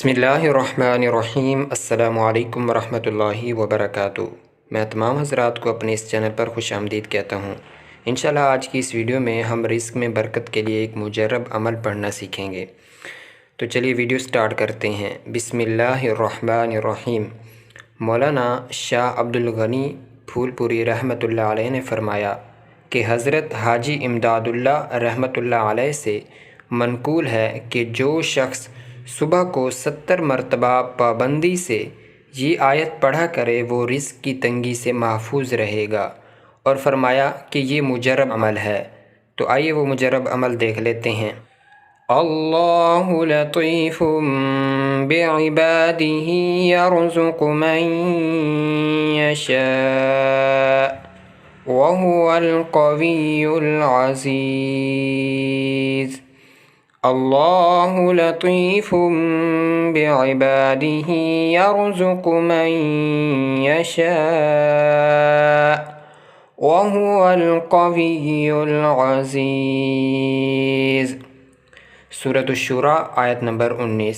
بسم اللہ الرحمن الرحیم۔ السلام علیکم ورحمۃ اللہ وبرکاتہ۔ میں تمام حضرات کو اپنے اس چینل پر خوش آمدید کہتا ہوں۔ انشاءاللہ آج کی اس ویڈیو میں ہم رزق میں برکت کے لیے ایک مجرب عمل پڑھنا سیکھیں گے۔ تو چلیے ویڈیو سٹارٹ کرتے ہیں۔ بسم اللہ الرحمن الرحیم۔ مولانا شاہ عبد الغنی پھول پوری رحمۃ اللہ علیہ نے فرمایا کہ حضرت حاجی امداد اللہ رحمۃ اللہ علیہ سے منقول ہے کہ جو شخص صبح کو 70 مرتبہ پابندی سے یہ آیت پڑھا کرے وہ رزق کی تنگی سے محفوظ رہے گا، اور فرمایا کہ یہ مجرب عمل ہے۔ تو آئیے وہ مجرب عمل دیکھ لیتے ہیں۔ اللہ لطیف بعبادہ یرزق من یشاء وہو القوی العزیز۔ اللہ لطیف بعبادہ یرزق من یشاء وہو القوی العزیز۔ سورۃ الشورى آیت نمبر 19۔